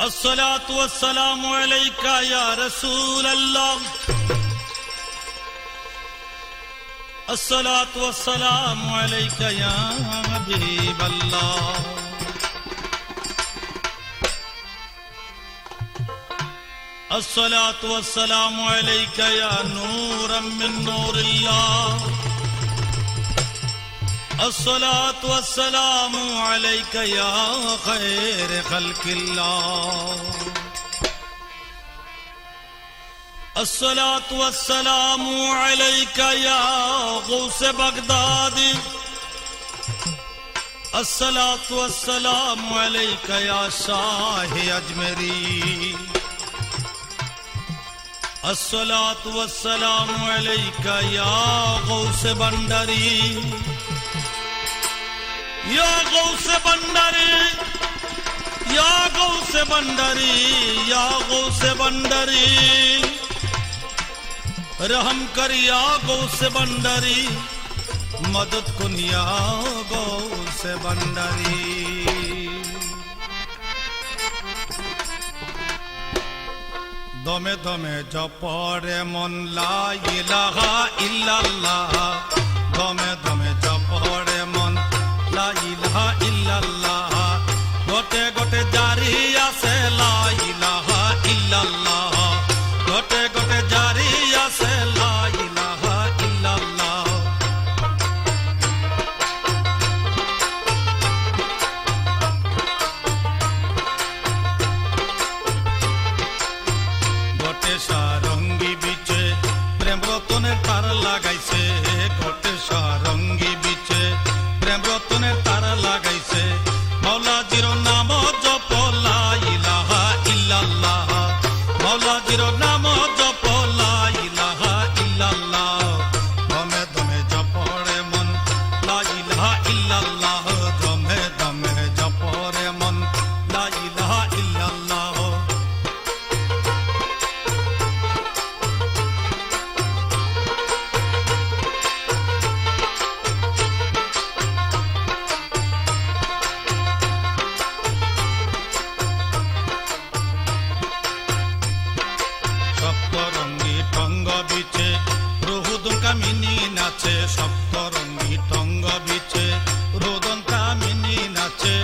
अस्सलातु वस्सलामु अलैका या रसूल अल्लाह, अस्सलातु वस्सलामु अलैका या हबीब अल्लाह। अस्सलातु वस्सलामु अलैका या नूरम मिन नूरिल्लाह, अस्सलातु वस्सलामु अलैका या खैर खल्किल्लाह, अस्सलातु वस्सलामु अलैका या गौस बगदादी, अस्सलातु वस्सलामु अलैका या शाह अजमेरी, अस्सलातु वस्सलामु अलैका या गौस बंडरी, या गौस बंडरी, या गौस बंडरी, या गौस बंडरी, रहम कर या गौस बंडरी, मदद कुन या गौस बंडरी। दमे दमे जपरे मन ला इलाहा इल्लल्लाह, दमे दमे जपरे मन ला इलाहा इल्लल्लाह, गोटे गोटे जारी आसे ला इलाहा इल्लल्लाह, गोटे गोटे जारी आसे ला इलाहा इल्लल्लाह। गोटे सारंगी बिचे प्रेम रतने तार लागाइছে, गोटे सारंगी बिचे प्रेम रतने तार लागाइছে, मौलाजीर नाम जप ला इलाहा इल्लल्लाह, मौलाजीर नाम जप ला इलाहा इल्लल्लाह, दमे दमे जपरे मन ला इलाहा इल्लल्लाह, दमे दमे जपरे मन ला इलाहा इल्लल्लाह। সপ্তরঙ্গী টঙ্গ বিছে রোহুদন কামিনী নাচে, সপ্তরঙ্গী টঙ্গ বিছে রোদন কামিনী নাচে,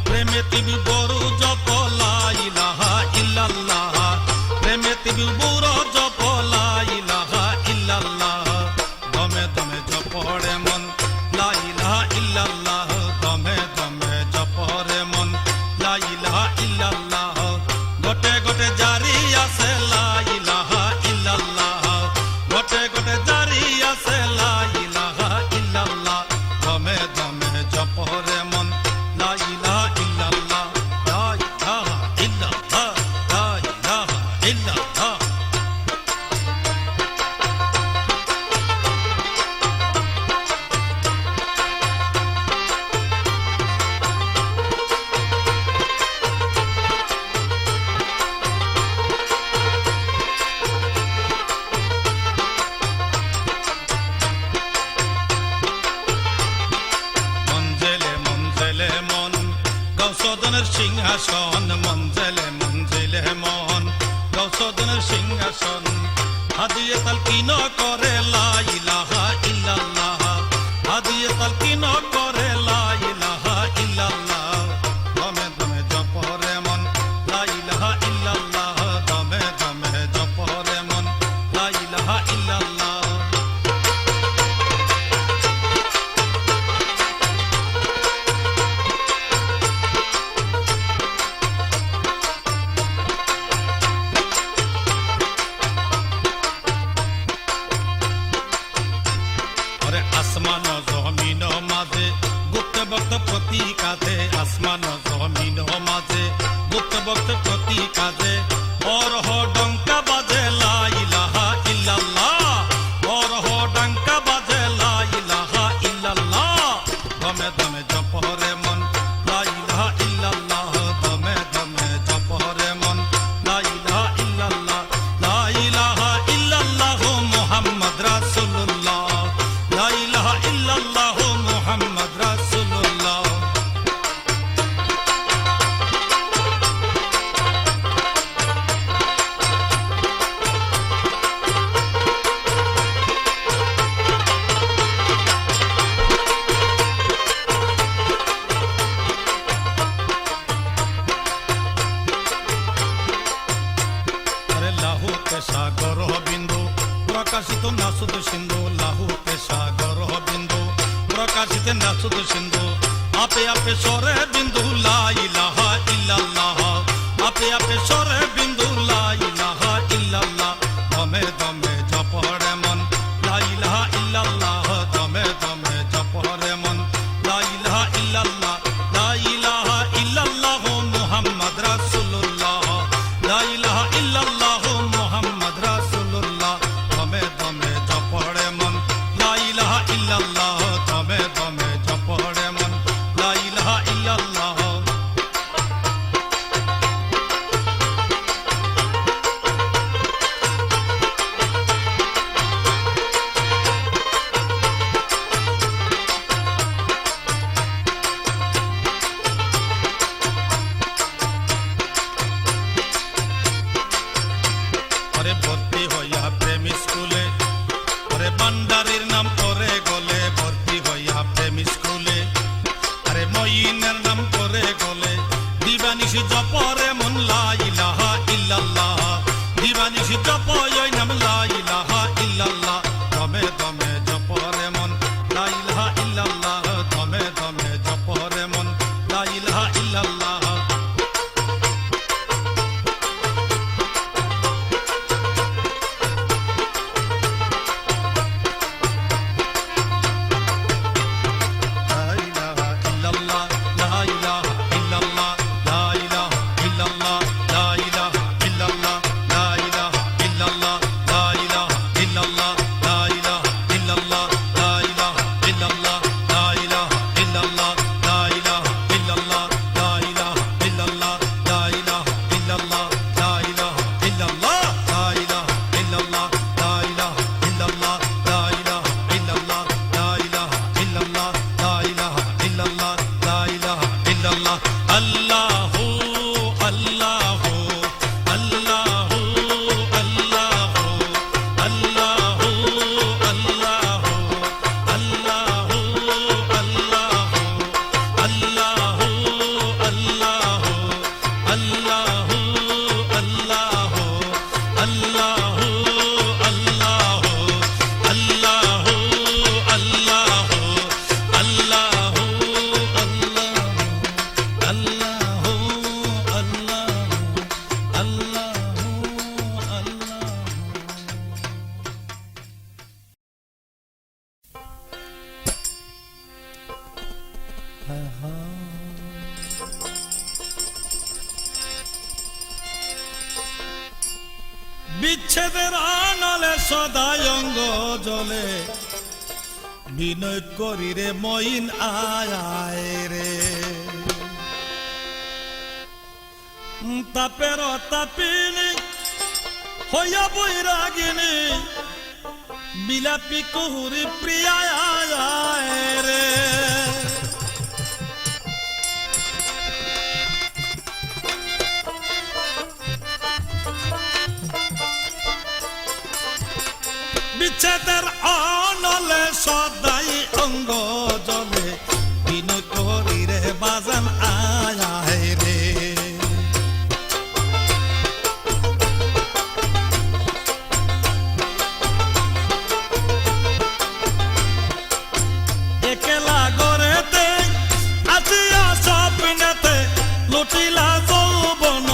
প্রেমে তিবি বড় জপ লা ইলাহা ইল্লাল্লাহ, প্রেমে তিবি বড় জপ লা ইলাহা ইল্লাল্লাহ, দমে দমে জপরে মন লা ইলাহা ইল্লাল্লাহ, দমে দমে জপরে মন লা ইলাহা ইল্লাল্লাহ, গোটে গোটে জারি আছে লা ইলাহা ইল্লাল্লাহ, গোটে গোটে জারি আছে লা ইলাহা ইল্লাল্লাহ, দমে দমে জপরে মন লা ইলাহা ইল্লাল্লাহ, লা ইলাহা ইল্লাল্লাহ, লা ইলাহা ইল্লাল্লাহ। মঞ্জেলে মঞ্জেলে মন গৌসদনের সিংহাসন, মঞ্জেলে মঞ্জেলে মন গৌসদনের সিংহাসন, হাদিয়ে তালকিন করে লা ইলাহা ইল্লাল্লাহ, হাদিয়ে তালকিন করে লা ইলাহা ইল্লাল্লাহ, দমে দমে জপরে মন লা ইলাহা ইল্লাল্লাহ, দমে দমে জপরে মন লা ইলাহা ইল্লাল্লাহ। আসমান জমিন মাঝ প্রকাশিত নাসুদ সিন্ধু লাহুতে সাগর বিন্দু প্রকাশিত নাসুদ সিন্ধু আপে আপে সরে বিন্দু লা ইলাহা ইল্লাল্লাহ আপে আপে সরে বিন্দু লা ইলাহা ইল্লাল্লাহ দমে দমে জপরে মন লা ইলাহা ইল্লাল্লাহ দমে দমে জপরে মন লা ইলাহা ইল্লাল্লাহ লা ইলাহা ইল্লাল্লাহ মুহাম্মদ রাসূলুল্লাহ লা ইলাহা ইল্লাল্লাহ মুহাম্মদ রাসূলুল্লাহ দমে দমে জপরে মন লা ইলাহা ইল্লাল্লাহ দমে দমে জপরে মন লা ইলাহা ইল্লাল্লাহ ভর্তি হইয়া প্রেম স্কুলে ওরে বান্ডারির নাম করে গলে ভর্তি হইয়া প্রেম স্কুলে আরে মঈনের নাম করে গলে দিবানিশি জপরে মন লা ইলাহা ইল্লাল্লাহ দিবানিশি জপ ওই নাম লা ইলাহা ইল্লাল্লাহ দমে দমে জপরে মন লা ইলাহা ইল্লাল্লাহ দমে দমে জপরে মন লা ইলাহা ইল্লাল্লাহ বিচ্ছেদের আনালে সদাই অঙ্গ জলে বিনয় করি রে মইন আয় রে তাপের তাপিনি হইয়া বৈরাগিনী বিলাপি কুহুরি প্রিয়া রে বিচ্ছেদের অনলে সদাই অঙ্গ জলে বিনয় করি রে বাজান আয় রে একলা গড়েতে আসিয়া স্বপ্নেতে লুটিলা যৌবন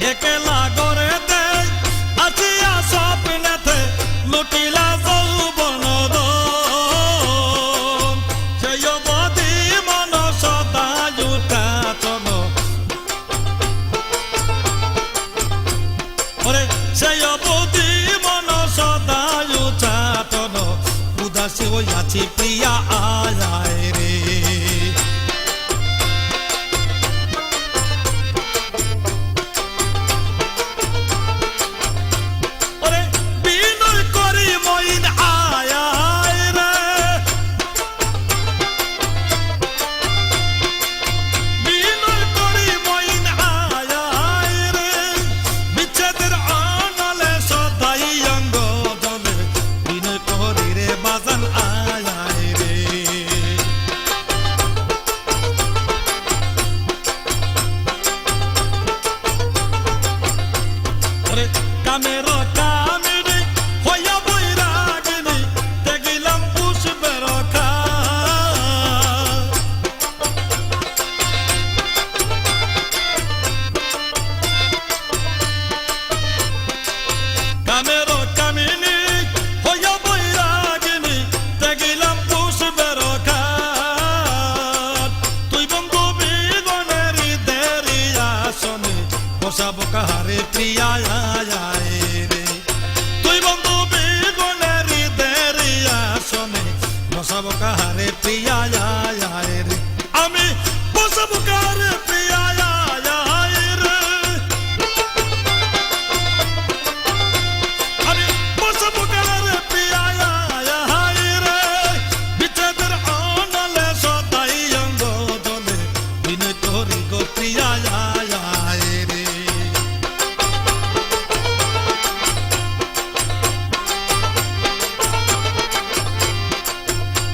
একলা গড়েতে আসিয়া স্বপ্নেতে লুটিলা যৌবন সেই অবধি মন সদা জুটাতন ওরে সেই অবধি মন সদা জুটাতন উদাসী হইয়াছি প্রিয়া আয় রে বাজান আয় রে বসাবো কাহারে প্রিয়া রে তুই বন্ধু বিগুনের দেরিয়া শোনে বসাবো কাহারে প্রিয়া রে আমি বসাবো কাহারে প্রিয়া রে আমি বসাবো কাহারে প্রিয়া রে বিচ্ছেদের অনলে সদাই অঙ্গ দলে বিনয় তোরি গো প্রিয়া রে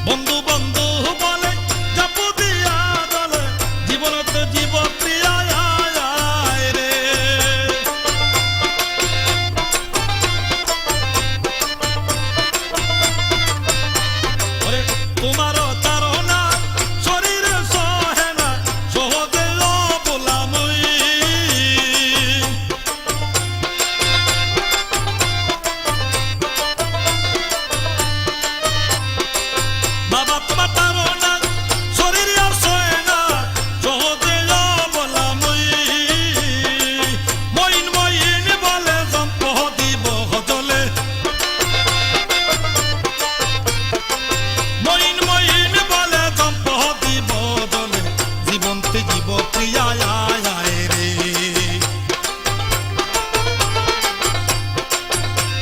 বন্ধু বন্ধু বলে যাবো দিয়া দলে জীবনত জীব প্রিয়া রে ওরে তোমারও তারা শরীরে সহে না সহজে বলামই বাবা তোমার তারা শরীরে আর সহে না সহজে বলামই মইন মইন বলে জম্প দিব হজলে মইন মইন বলে জম্প দিব দলে জীবন্তে জীব প্রিয়া রে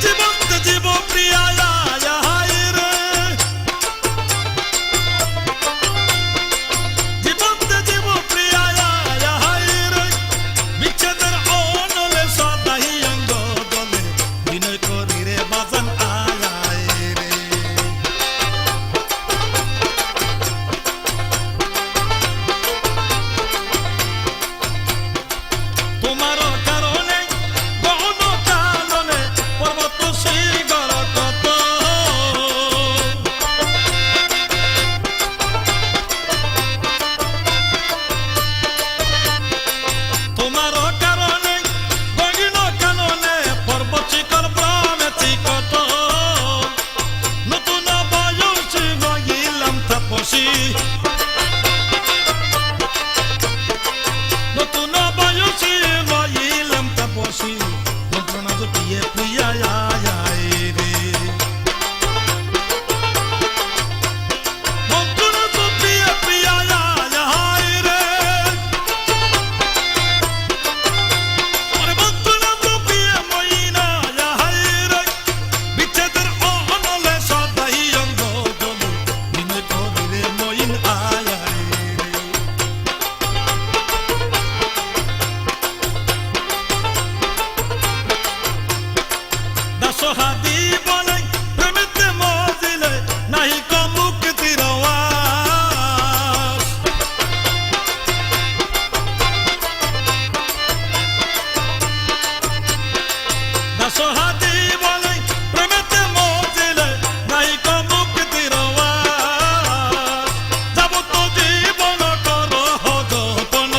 জীবন্তে জীব প্রিয়া রে জীবন্তে জীব প্রিয়া রে বিচ্ছেদের অনলে সদাই অঙ্গ দলে বিনয় করি রে বাজান রে তোমার কারণে গহন কাননে পর্বত শিখর কত তোমার কারণে গহন কাননে পর্বত শিখর ভ্রমেছি কত নতুন বয়সী হইলাম তাপসী নতুন বয়সী হইলাম তাপসী যন্ত্রণা জুটিয়ে প্রিয়া রে যন্ত্রণা জুটিয়ে প্রিয়া রে ওরে যন্ত্রণা জুটিয়ে মইনা রে বিচ্ছেদের অনলে সদাই অঙ্গ দলে বিনয় করি রে মইন রে দাসহাদি বলে প্রেমেতে মজিলে নাহি মুক্তির আওয়াজ দাসহাদি বলে প্রেমেতে মজিলে নাহি মুক্তির আওয়াজ যাব তো জীবন কর যতন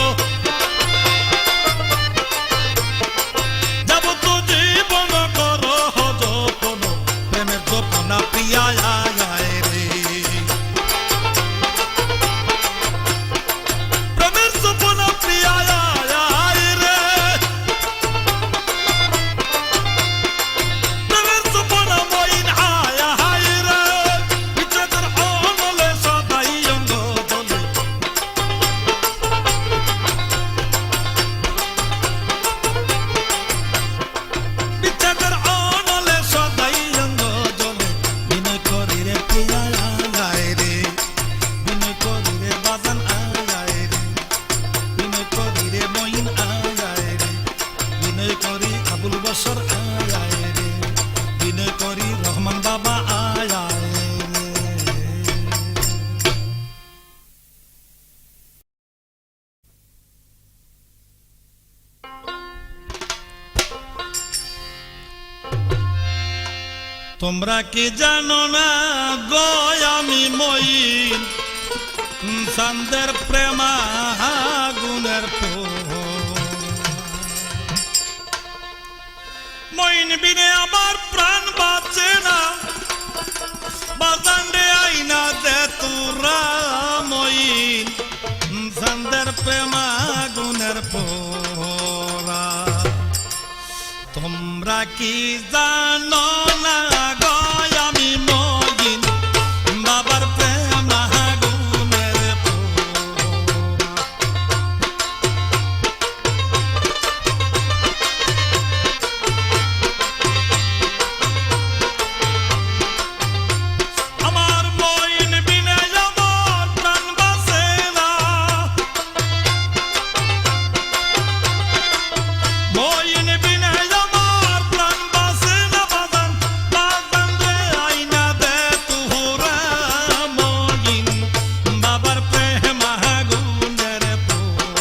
যাব তো জীবন কর যতন প্রেমের যতনা প্রিয়া রে প্রেমের যতনা প্রিয়া রে প্রেমের যতনা মইন রে বিচ্ছেদের অনলে সদাই অঙ্গ দলে বিচ্ছেদের অনলে সদাই অঙ্গ দলে বিনয় করি রে প্রিয়া রে বিনয় করি রে বাজান রে বিনয় করি রে মইন রে বিনয় করি আবুল বশর রে বিনয় করি রহমান বাবা রে তোমরা কি জানো না গো আমি মইন চাঁদের প্রেমা গুণের মইন বিনে আমার প্রাণ বাঁচে না বাজান রে আইনা দে তোরা মইন চাঁদের প্রেমা গুণের পোরা তোমরা কি জানো না গো আমি মগিন বাবার প্রেম আগুনের পোড়া। আমার মইন বিনে আমার প্রাণ বাঁচে না, মইন বিনে আমার প্রাণ বাঁচে না বাজান, বাজান রে আইনা দে তুহরা মইন বাবার প্রেম আগুনের পোড়া।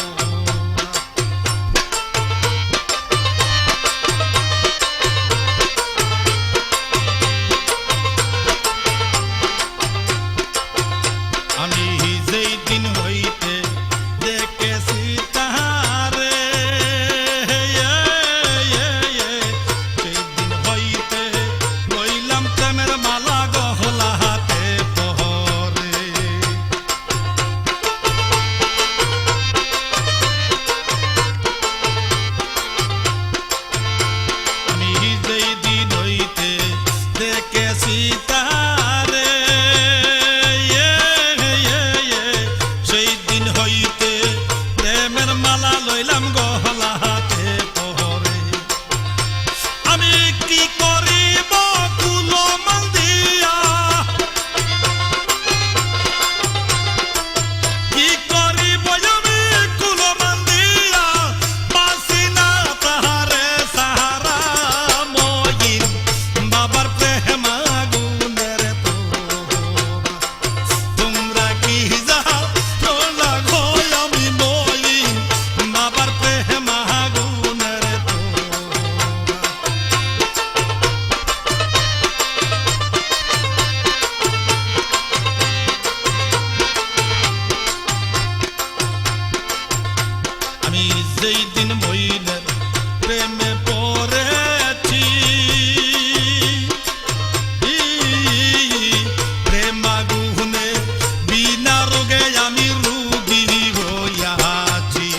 আমি যেই দিন হইতে দেখেছি তাহারে, সেই দিন হইতে লইলাম প্রেমের মালা গহলা হাতে পহরে। আমি যেই দিন হইতে দেখেছি তাহারে, সেই দিন হইতে প্রেমের মালা লইলাম গহলা হাতে পহরে। আমি কি করিব কুলো মান দিয়া, কি করিব আমি কুলো মান দিয়া, বাসি না তাহারে সাহারা মইন বাবার প্রেম আগুনের পোড়া। তোমরা কি জানো না গো আমি মইন বাবার প্রেম আগুনের পোড়া। আমি যেই দিন মইনের প্রেমে পড়েছি, প্রেম আগুনে বিনা রোগে আমি রোগী হইয়াছি।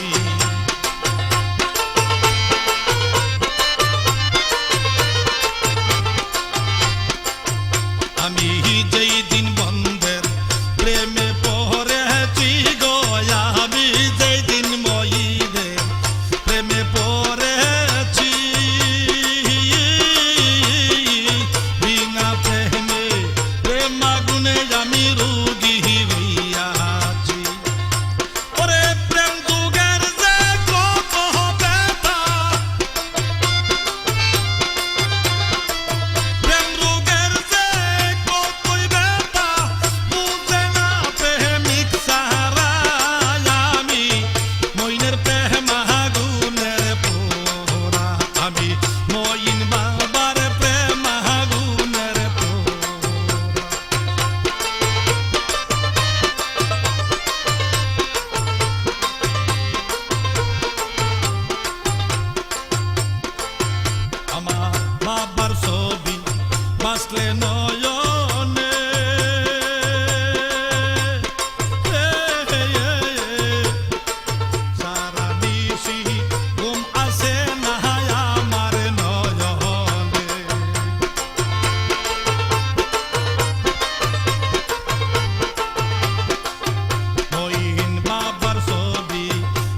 আমি যেই দিন বন্ধের প্রেমে পড়েছি গো, আমি যেই দিন মইনের প্রেমে পড়েছি, বিনা প্রেমে প্রেম আগুনে আমি রোগী হইয়াছি। ওরে প্রেম যুগের যে কত ব্যথা, প্রেম রোগের যে কতই ব্যথা, বুঝে না প্রেমিক সারা আমি মইনের প্রেম আগুনের পোড়া। আমি মইন বাবার প্রেম আগুনের পোড়া। আমার বাবার ছবি বাঁচলে নয়নে, সারা নিশি ঘুম আসে না আমার নয়নে। মইন বাবার ছবি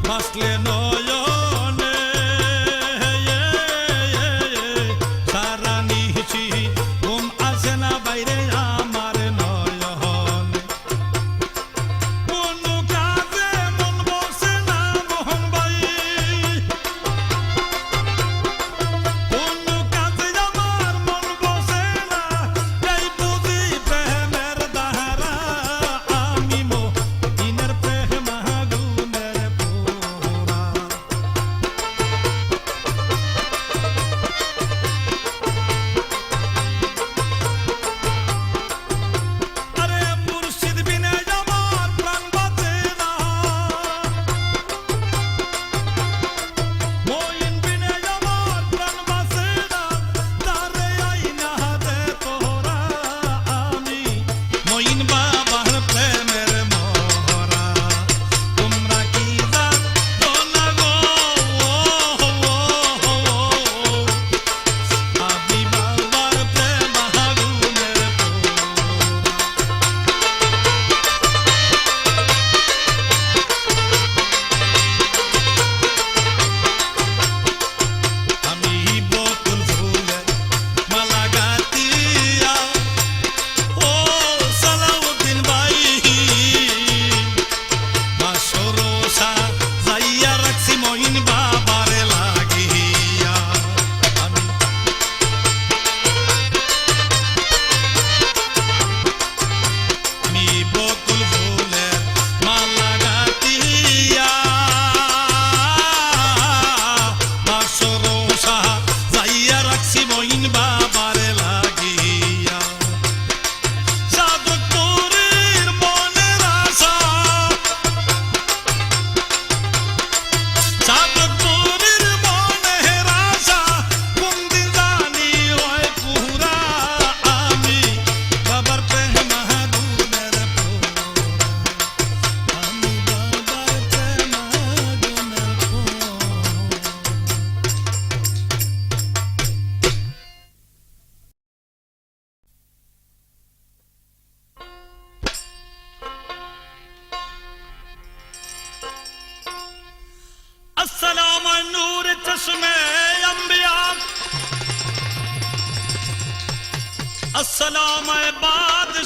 বাঁচলে নয়নে, সারা নিশি ঘুম আসে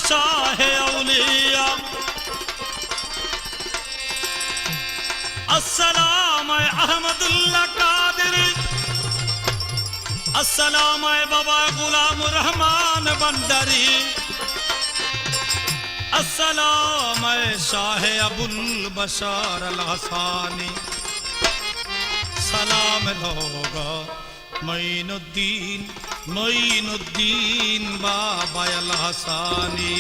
শাহে আউলিয়া আসসালাম আহমদুল্লাহ কাদেরী আসসালাম বাবা গোলাম রহমান ভান্ডারী আসসালাম শাহে আবুল বশর আল হাসানী সালাম লোগো মঈনুদ্দিন মঈনুদ্দিন বাবা আল হাসানী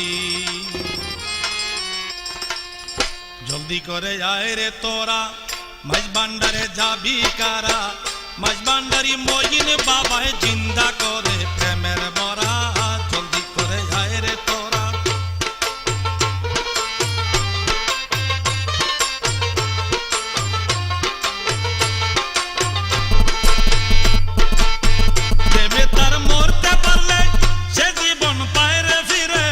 জলদি করে আয় রে তোরা মাঝ ভান্ডারে যাবি কারা মাঝ ভান্ডারি মঈন বাবায় জিন্দা করে প্রেমের মরা জলদি করে আয় রে তোরা প্রেমে তার মরতে পারলে সে জীবন পায় রে ফিরে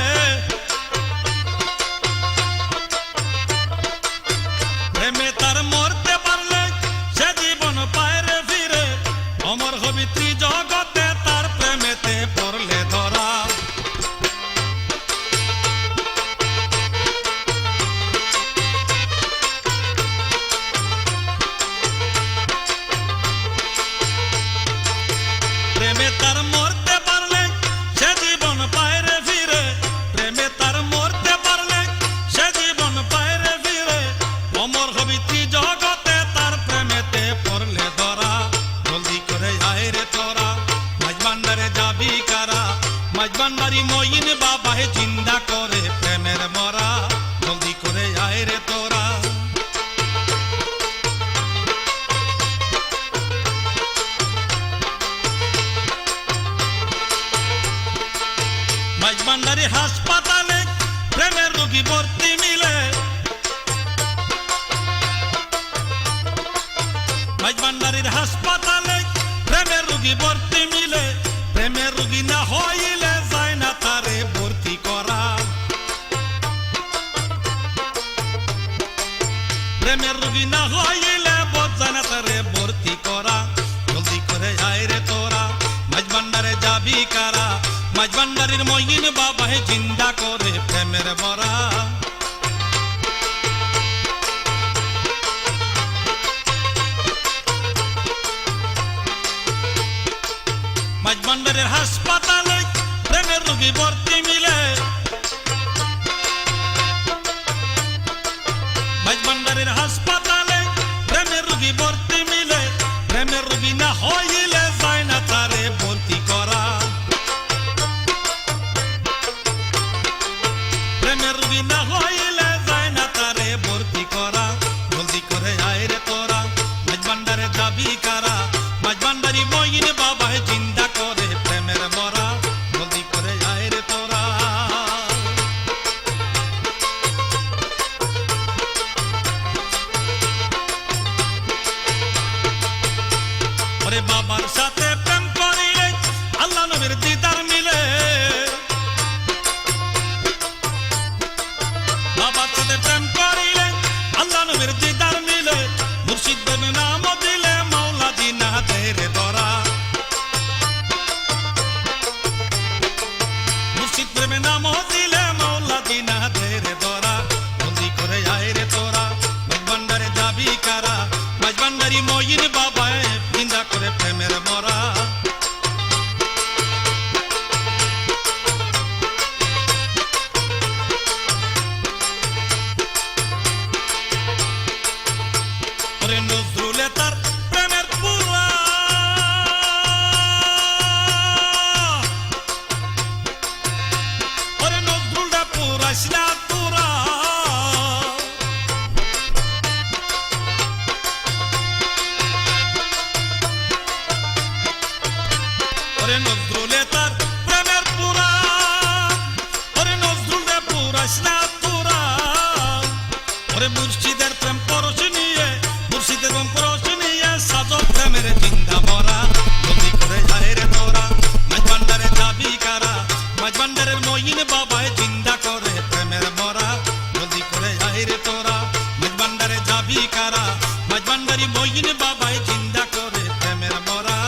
প্রেমে তার মরতে পারলে সে জীবন পায় রে ফিরে অমর হবি ত্রিজগতে তার প্রেমেতে পড়লে ধরা প্রেমে তার মরতে পারলে সে জীবন পায় রে ফিরে প্রেমে তার মরতে পারলে সে জীবন পায় রে ফিরে অমর হবি ত্রিজগতে তার প্রেমেতে পড়লে ধরা জলদি করে আয় রে তোরা মাঝ ভান্ডারে যাবি কারা মাঝ ভান্ডারি মঈন বাবায় জিন্দা করে প্রেমের মরা জলদি করে আয় রে তোরা মাঝ ভান্ডারি হাসপাতালে প্রেমের রোগী ভর্তি মিলে মাঝ ভান্ডারির হাসপাতালে প্রেমের রোগী ভর্তি মিলে প্রেমের রোগী না হইলে যায় না তারে ভর্তি করা প্রেমের রোগী না হইলে যায় না তারে ভর্তি করা জলদি করে আয় রে তোরা মাঝ ভান্ডারে যাবি কারা মাঝ ভান্ডারির মঈন বাবায় জিন্দা করে প্রেমের মরা মাঝ ভান্ডারের হাসপাতালে প্রেমের রোগী ভর্তি মিলে মাঝ ভান্ডারের হাসপাতালে প্রেমের রোগী ভর্তি মিলে প্রেমের রোগী না হইলে যায় না তারে ভর্তি করা প্রেমের রোগী না হইলে যায় না তারে ভর্তি করা জলদি করে আয় রে তোরা মাঝ ভান্ডারে যাবি কারা মাঝ ভান্ডারি মঈন বাবায় জিন্দা করে প্রেমের মরা জলদি করে আয় রে তোরা ওরে বাবার সাথে প্রেম করিলে আল্লাহ নবীর দিদার মিলে বাবার সাথে প্রেম করিলে আল্লাহ নবীর দিদার মিলে মুর্শিদ দেব নাম দিলে মাওলা জিনা তেরে ধরা মুর্শিদ প্রেমে নাম দিলে মাওলা জিনা তেরে ধরা জলদি করে আয় রে তোরা মাঝ ভান্ডারে যাবি কারা মাঝ ভান্ডারি মঈন বাবায় জিন্দা করে প্রেমের মরা ওরে নজরুলে তার প্রেমের পুরা ওরে নজরুলটা পুরাইস না তোরা ওরে নজরুলে তার প্রেমের পুরা ওরে নজরুলটা পুরাইস না তোরা ওরে মুর্শিদের প্রেম পরশ নিয়ে মুর্শিদের প্রেম পরশ নিয়ে সাজো প্রেমের জিন্দা মরা জলদি করে আয় রে তোরা মাঝ ভান্ডারে যাবি কারা মাঝ ভান্ডারের মঈন বাবায় জিন্দা করে প্রেমের মরা জলদি করে আয় রে তোরা মাঝ ভান্ডারে যাবি কারা মাঝ ভান্ডারি মঈন বাবায় জিন্দা করে প্রেমের মরা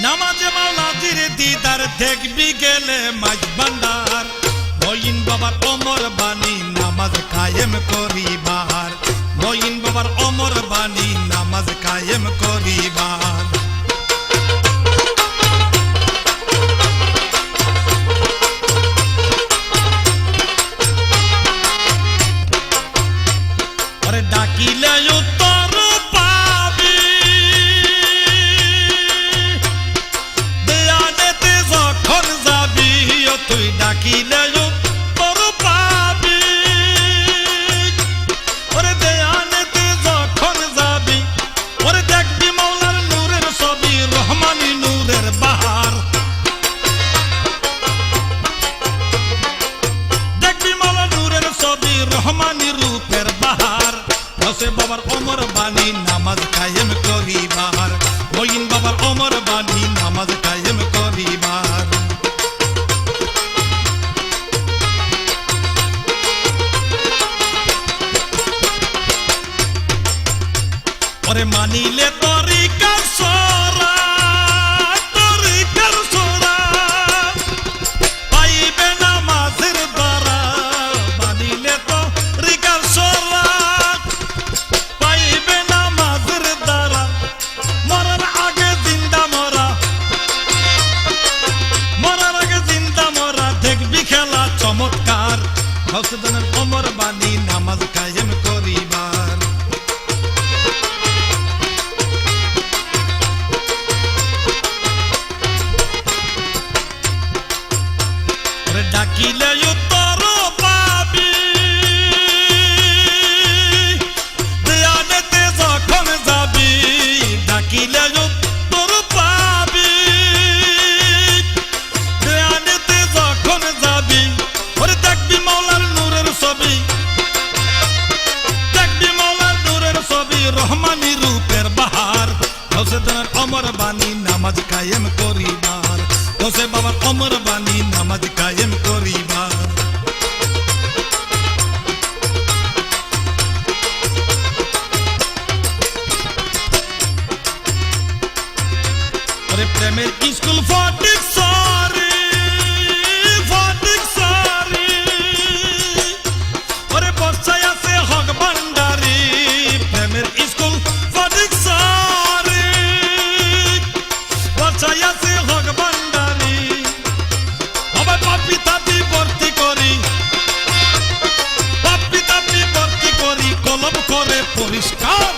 নামাজে মাওলাজির দিদার দেখবি গেলে মাঝ ভান্ডার মঈন বাবার অমর বাণী নামাজ কায়েম করিবার মঈন বাবার অমর বাণী নামাজ কায়েম করিবার ওরে ডাকিলে উত্তর পাবি দেয়ানেতে যখন যাবি ও তুই ডাকিলে উত্তর পাবি ওরে দেয়ানেতে যখন যাবি ওরে দেখবি মাওলার নূরের ছবি রহমানি নূরের বাহার দেখবি মাওলার নূরের ছবি রহমানি রূপের বাহার হোসে বাবার অমর বাণী নামাজ কায়েম করিবার মঈন বাবার অমর বাণী নামাজ কায়েম করিবার ওরে মানিলে তরিকার সরা তরিকার সরা পাইবে নামাজের দ্বারা মানিলে তরিকার সরা পাইবে নামাজের দ্বারা মরার আগে জিন্দা মরা মরার আগে জিন্দা মরা দেখবি খেলা চমৎকার হসদনের অমর বাণী নামাজ কায়েম করিবার ডাকিলে উত্তর পাবি দেয়ানেতে যখন যাবি ডাকিলে উত্তর পাবি দেয়ানেতে যখন যাবি ওরে দেখবি মাওলার নূরের ছবি দেখবি মাওলার নূরের ছবি রহমানি রূপের বাহার হোসেনের অমর বাণী নামাজ কায়েম করিবার হোসে বাবার অমর বাণী নামাজ কায়েম করিবার ওরে প্রেমের স্কুল ফটিক সরি ওরে বর্ষায় আছে হক ভান্ডারি প্রেমের স্কুল ফটিক সরি বর্ষায় আছে হক ভান্ডারি আবার পাপি তাপি ভর্তি করি পাপি তাপি ভর্তি করি কলম করে পরিষ্কার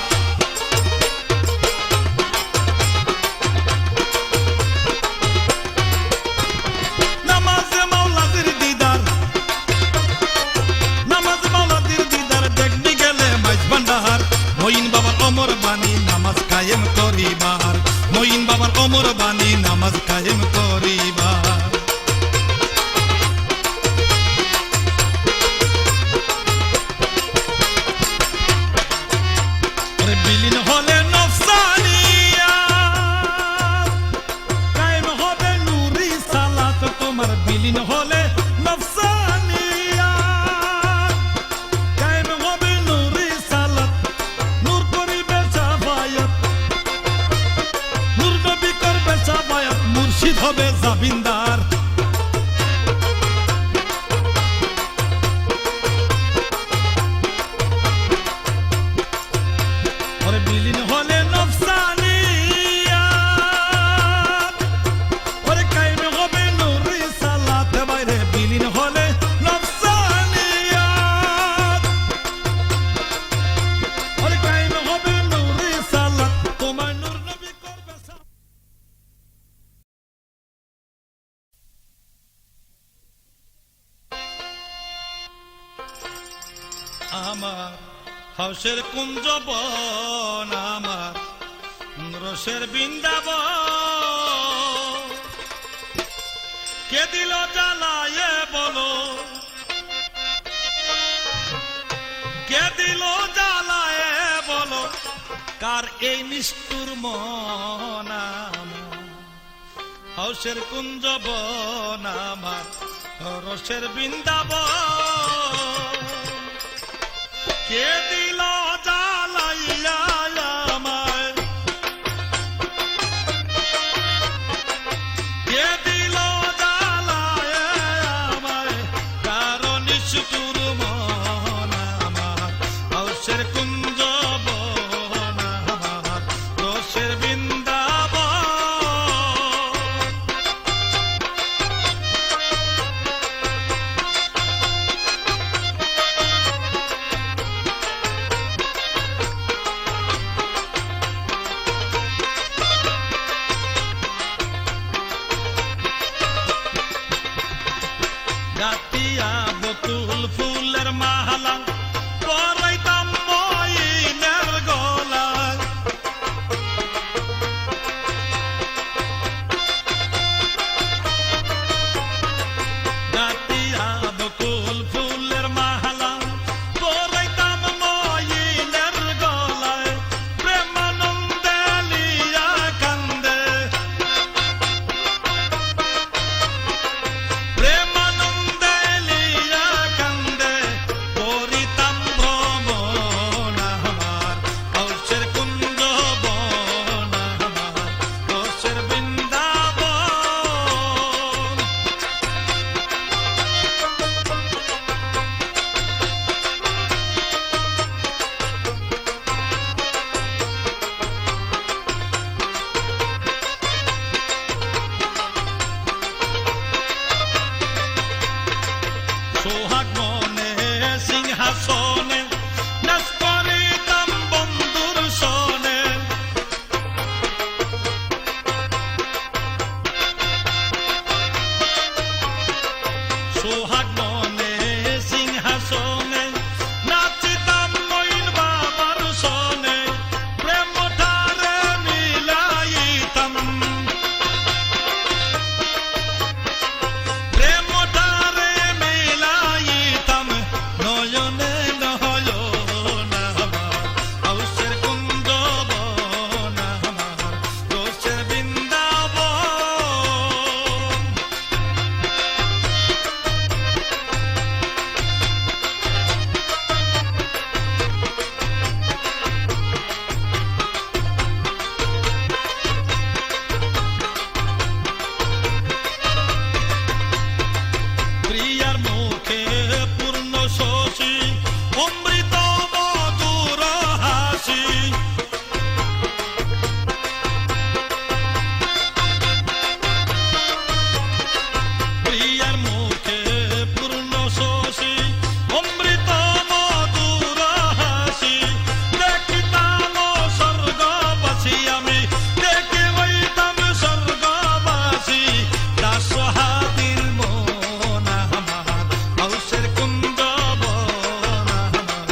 নামাজে মাওলাজির দিদার নামাজে মাওলাজির দিদার দেখবি গেলে মাঝ ভান্ডার মঈন বাবার অমর বাণী নামাজ কায়েম করিবার মঈন বাবার অমর বাণী নামাজ কায়েম করিবার ওরে বিলীন হলে নফসানিয়া কায়েম হবে নূরি সালাত তোমার বিলীন হলে নফসানিয়া কায়েম হবে নূরি সালাত নূর করিবে সাফায়াত নূর নবী করবে সাফায়াত মুর্শিদ হবে জাবিনদার ওরে বিলীন হলে নফসানিয়া ওরে কায়েম হবে নূরি সালাত বাইরে বিলীন হলে নফসানিয়া ওরে কায়েম হবে নূরি সালাত তোমার নূর নবী করবে আমার হাউসের কুঞ্জ বন আমার রসের বৃন্দাবন কে দিল জ্বালায়ে বলো কে দিল জ্বালায়ে বলো কার এই নিষ্ঠুর মন আমার হাউসের কুঞ্জ বন আমার রসের বৃন্দাবন কে দিল জ্বালাইয়া আমায় গৌসের বৃন্দাবন। গাতিয়া বকুল ফুলের মালা পরাইতাম মইনের গলায়। গাতিয়া বকুল ফুলের মালা পরাইতাম মইনের গলায়। প্রেমানন্দে লিয়া কান্দে, প্রেমানন্দে লিয়া কান্দে, করিতাম ভ্রমণ আমার গৌসের কুঞ্জ বন আমার গৌসের বৃন্দাবন। সোহাগ মনে সিংহাসনে নাচ করিতাম বন্ধুর সনে। সোহাগ মনে সিংহাসনে নাচিতাম মইন বাবার সনে। প্রেম ঠারে মিলাইতাম, প্রেম ঠারে মিলাইতাম নয়নে নয়ন আমার গৌসের কুঞ্জ বন আমার গৌসের বৃন্দাবন। প্রিয়ার মুখে পূর্ণ শশী অমৃত মধুর হাসি। প্রিয়ার মুখে পূর্ণ শশী অমৃত মধুর হাসি। দেখিতাম স্বর্গবাসী আমি, দেখে হইতাম স্বর্গবাসী। দাসহাদির মন আমার গৌসের কুঞ্জ বন আমার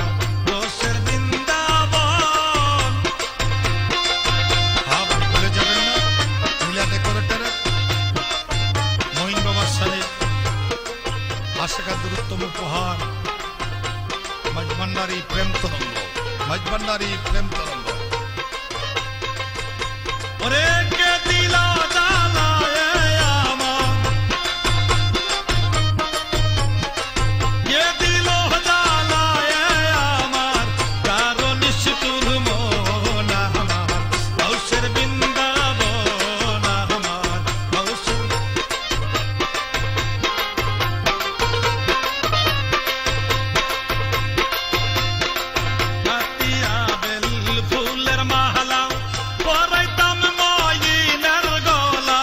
গৌসের বৃন্দাবন। আপনি ভুলে যাবেন না মিলা ডেকোরেটরে মহিন বাবার সাথে আশাকার দূরত্তম উপহার মাঝভান্ডারী প্রেম তরঙ্গ, মাঝভান্ডারী প্রেম তরঙ্গ। ওরে কে দিলা জ্বালায় আমার, কে দিল জ্বালায় আমার, কারো নিষ্ঠুর মন আমার গৌসের বৃন্দাবন আমার গৌসের। গাতিয়া বেল ফুলের মালা পরাইতাম মইনের গলা।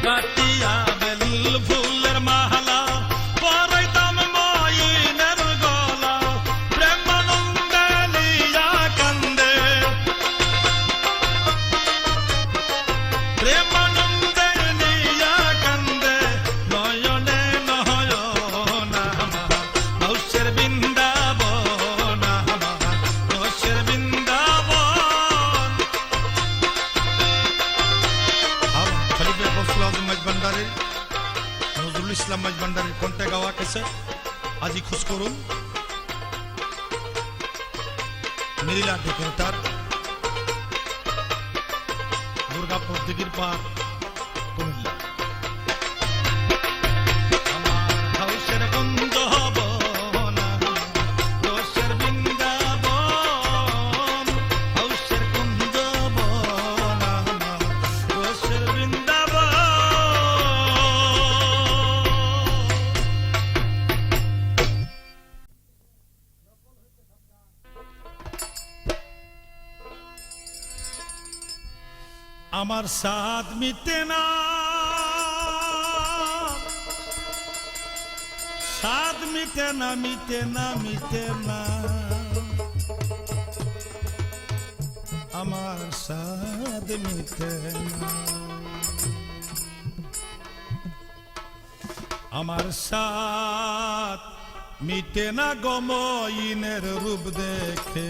গাতিয়া বেল ফুলের মালা পরাইতাম মইনের গলা। প্রেমানন্দে লিয়া কান্দে, প্রেমানন্দে লিয়া কান্দে নয়নে নয়ন আমার গৌসের বৃন্দাবন আমার গৌসের বৃন্দাবন। খলিফা গৌসুল আজম মাঝভান্ডারী নজরুল ইসলাম মাঝভান্ডারীর কণ্ঠে গাওয়া কেসে আজি খোঁজ করুন মিরিলা ডেকোরেটর, দুর্গাপুর দিঘির পাড়, কুমিল্লা। আমার গৌসের কুঞ্জ বন গৌসের বৃন্দাবন, গৌসের কুঞ্জ বন আমার গৌসের বৃন্দাবন। আমার সাথ মিটে না, সাথ মিটে না, মিটে না, মিটে না, আমার সাথ মিটে না, আমার সাথ মিটে না গো মইনের রূপ দেখে।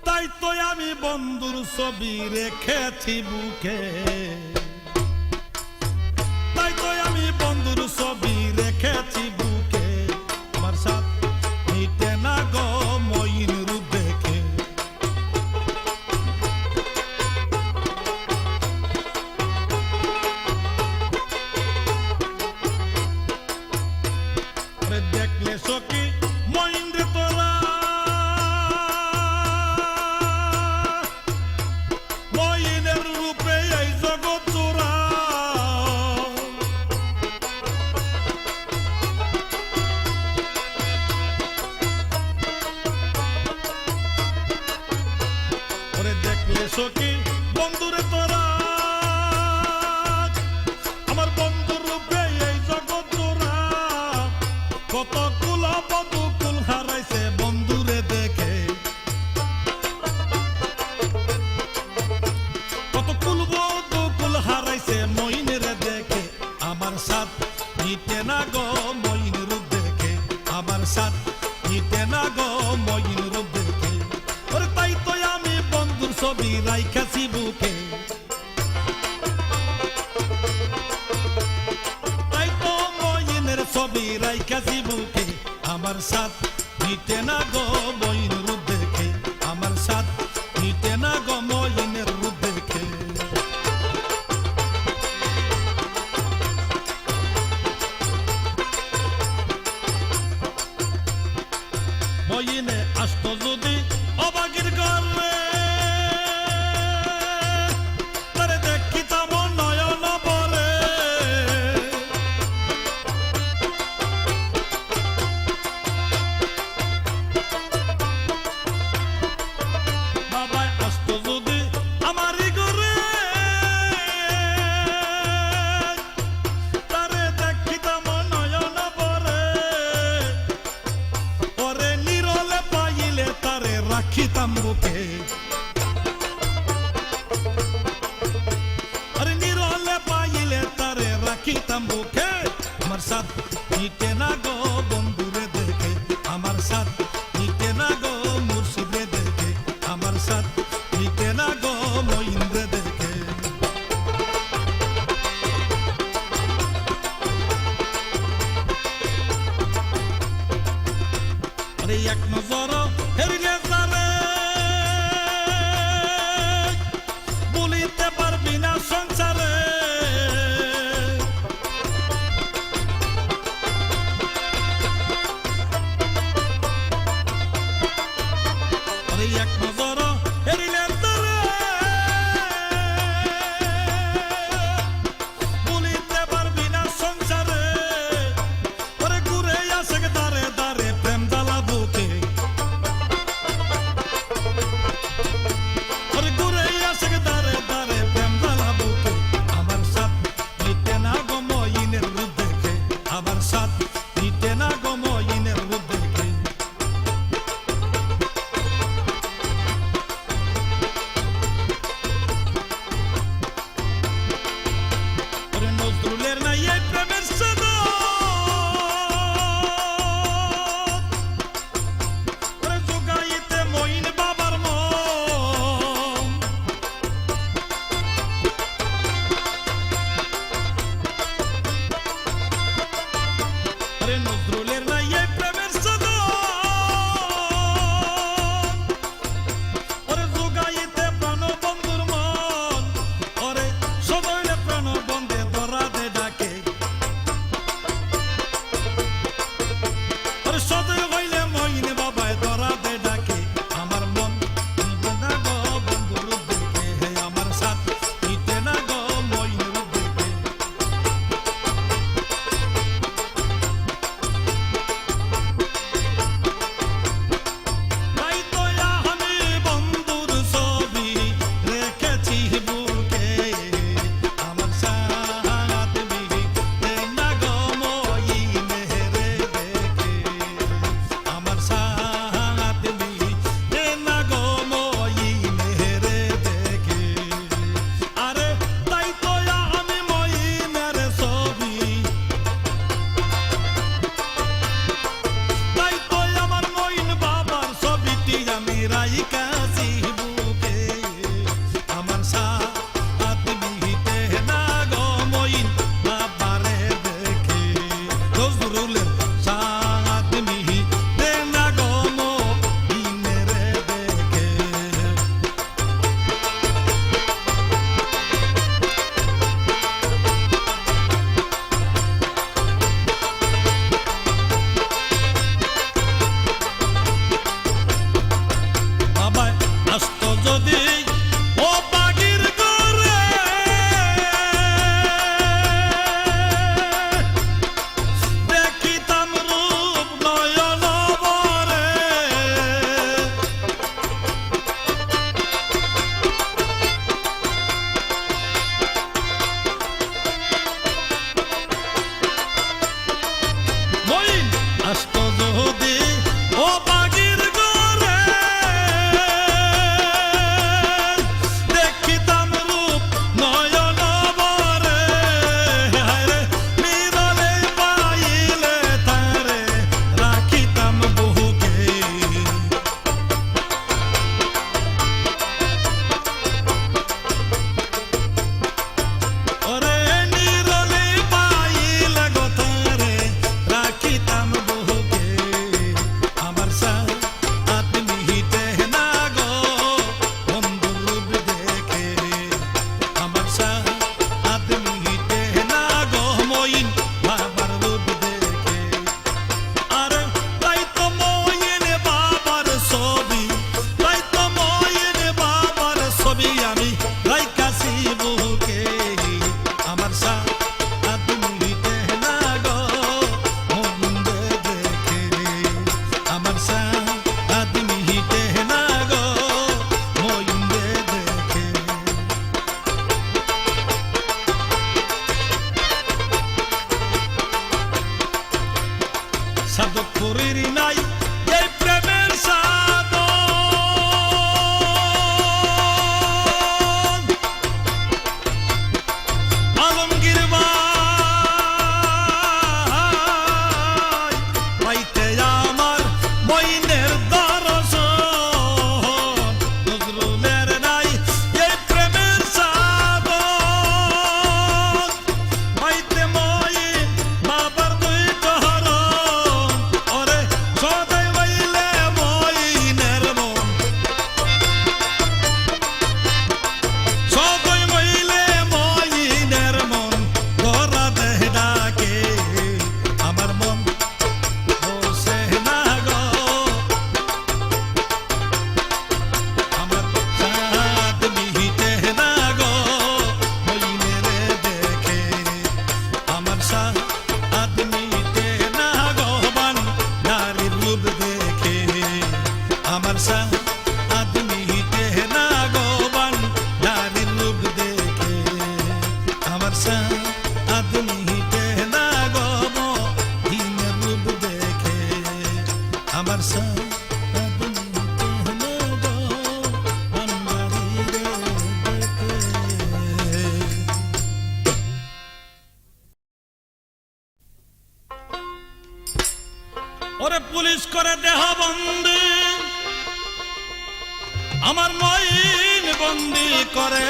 তাই তো আমি বন্ধুর ছবি রেখেছি বুকে, তাই তো আমি বন্ধুর ছবি রেখেছি বুকে, আমার সাথ মিটে না গো মইন রূপ দেখে। দেখলে সখী মইন রে তোরা, মইনের রূপে এই জগৎ চোরা, ওরে দেখলে সখী বন্ধুরে তোরা, আমার বন্ধুর রূপে এই জগৎ চোরা, কত কুল বধু কুল হারাইছে বন্ধুরে দেখে, কত কুল বধু কুল হারাইছে মইনেরে দেখে, আমার সাথ মিটে না গো মইন রূপ দেখে, আমার সাথ মিটে না গো মইন রূপ দেখে। ওরে তাই তো আমি বন্ধুর ছবি রাইখাছি বুকে, তাই তো মইনের ছবি রাইখাছি বুকে, আমার সাথ মিটে না গো মইন রূপ দেখে, আমার সাথ মিটে না গো মইনের রূপ দেখে। মইনে আসতো যদি অবাগির ঘরে, তারে দেখিতাম নয়ন ভরে, বাবাই আসতো যদি আমারই ঘরে, তারে দেখিতাম নয়ন ভরে, ওরে নিরলে পাইলে তারে রাখিতাম বুকে, আরে নিরলে পাইলে তারে রাখিতাম বুকে, আমার সাথ মিটে না গো বন্ধুরে দেখে, আমার সাথ মিটে না গো মুর্শিদে দেখে, আমার সাথ মিটে না গো মইন্দ্রে দেখে। আরে এক নজর হেরিলে যারে, বলিতে পারবি না সংসারে, আরে এক নজর হেরিলে যারে, বলিতে পারবি না সংসারে, ওরে ঘুরে আসে দারে দারে প্রেম জ্বালা বুকে, ওরে ঘুরে আসে দারে দারে প্রেম জ্বালা বুকে, আমার সাথ মিটে না গো মইনের রূপ দেখে, আমার সাথ মিটে না গো মইনের রূপ দেখে। ওরে নজরুলের নাই এই প্রেমের সাদত, ওরে জোগাইতে মইন বাবার মন, ওরে নজরুলের নাই এই প্রেমের সাদত, ওরে জোগাইতে প্রাণ বন্ধুর মন, ওরে সদৈলে প্রাণ বন্ধে ধরা দে ডাকে, ওরে সদয় হইলে মইন বাবায় ধরা দে ডাকে, আমার মন মিটে না গো বন্ধুর রূপ দেখে, হে আমার সাথ মিটে না গো মইন রূপ দেখে। তাই তো আমি বন্ধুর ছবি রেখেছি মাদক পুরীর নাই এই প্রেমের সাধন আলমগীর ভাই পাইতে আমার মইনের দর্শন নজরুলের নাই এই প্রেমের সাধন পাইতে মইন বাবার দুই চরণ ওরে সদাই হইলে মইনের মন সদাই হইলে মইনের মন ধরা দেহ ডাকে আমার মন বসে না গো আমার সাথ মিহিতে না গো মইনেরে দেখে আমার সাথ মিহিতে না গো বান নারীর রূপ দেখে আমার সাথ মিহিতে না গো বান নারীর রূপ দেখে আমার সাথ মিহিতে না গো মহিনের রূপ দেখে আমার সাথ মিহিতে না গো বান নারীর দেখে ওরে পুলিশ করে দেহ বন্দি আমার মইন বন্দি করে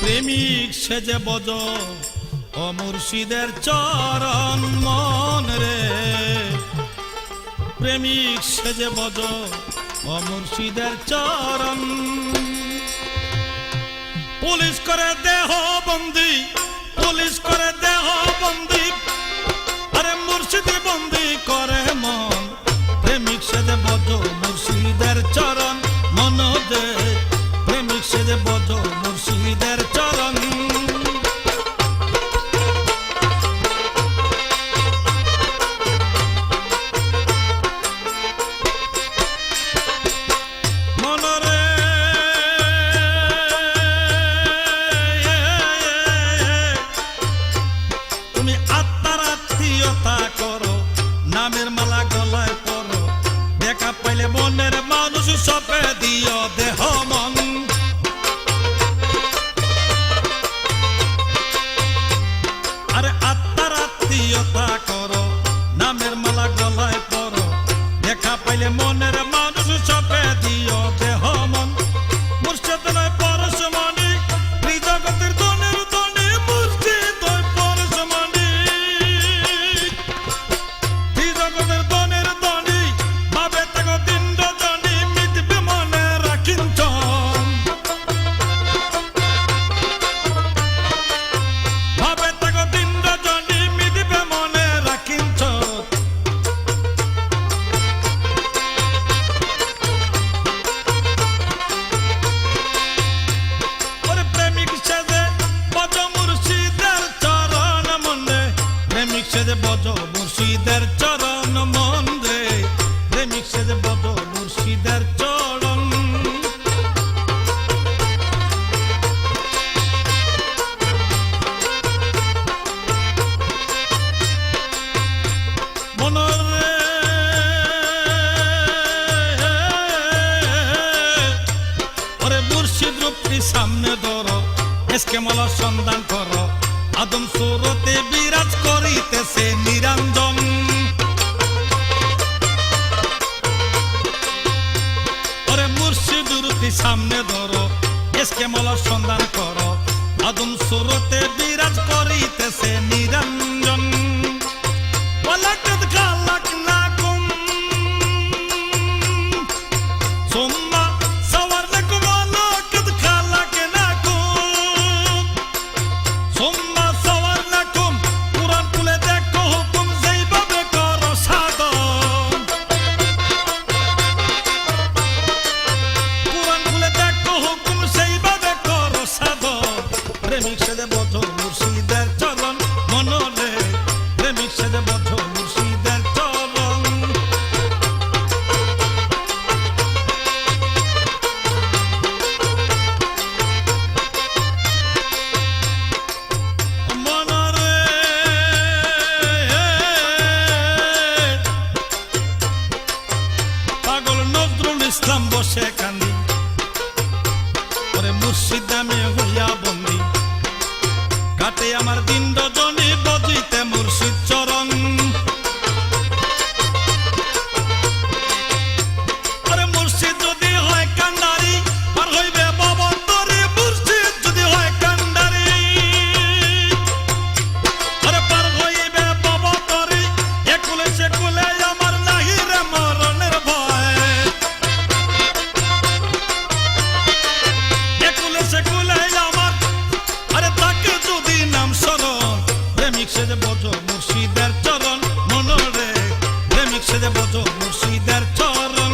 প্রেমিক সেজে বজ ও মুর্শিদের চরণ মন রে প্রেমিক সেজে বজ ও মুর্শিদের চরণ পুলিশ করে দেহ বন্দি পুলিশ করে দেহ বন্দি আরে মুর্শিদি বন্দি করে মন প্রেমিক সেজে বজ মুর্শিদের চরণ মন দে প্রেমিক সেজে বজ মুর্শিদের চরণ মনরে তুমি আত্মার আত্মীয়তা করো নামের মালা গলায় পরো দেখা পাইলে মনের মানুষ সপে দিও দেহ মন আরে আত্মার আত্মীয়তা করো নামের মালা গলায় পরো দেখা পাইলে মনের মানুষ সপে দিও দেহ মন মুর্শিদ নয় পরশমণি ত্রিজগতের ধনের ধনী মুর্শিদ নয় পরশমণি ত্রিজগতের ধনের ধনী ভাবে তাকে দিন রজনী মিটবে মনে রাখিঞ্চন ভাবে তাকে দিন রজনী মিটবে মনে রাখিঞ্চন ওরে প্রেমিক সেজে বজ মুর্শিদের চরণ মনে প্রেমিক সেজে বজ মুর্শিদের চরণ মন রে প্রেমিক সেজে বজ মুর্শিদের চরণ মনরে ওরে মুর্শিদ রূপটি সামনে ধরো এসকে মলার সন্ধান করো আদম সুরতে বিরাজ করিতেছে নিরঞ্জন ওরে মুর্শিদ রূপটি সামনে ধরো এসকে মলার সন্ধান করো আদম সুরতে বিরাজ করিতেছে নিরঞ্জন ওয়ালাকাদ খালাকনাকুম সুম্মা সাওয়ারনাকুম ওয়ালাকাদ খালাকনাকুম সুম্মা সাওয়ারনাকুম কুরআন খুলে দেখো হুকুম যেইভাবে করো সাধন কুরআন খুলে দেখো হুকুম সেইভাবে করো সাধন প্রেমিক সেজে বজ মুর্শিদের চরণ মনরে প্রেমিক সেজে বজ মুর্শিদের চরণ মনরে মুর্শিদের চরণ মনরে প্রেমিক সেজে বোঝো মুর্শিদের চরণ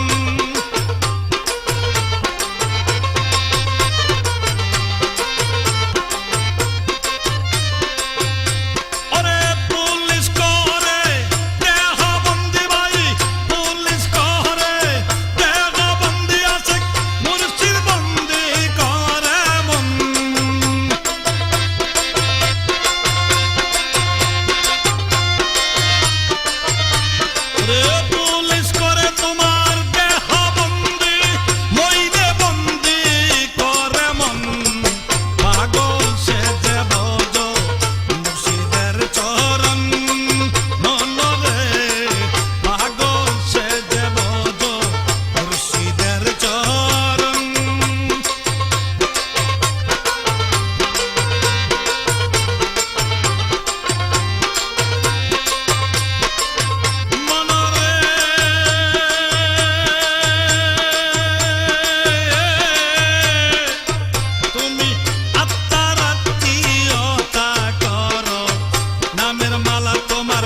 মালা তোমার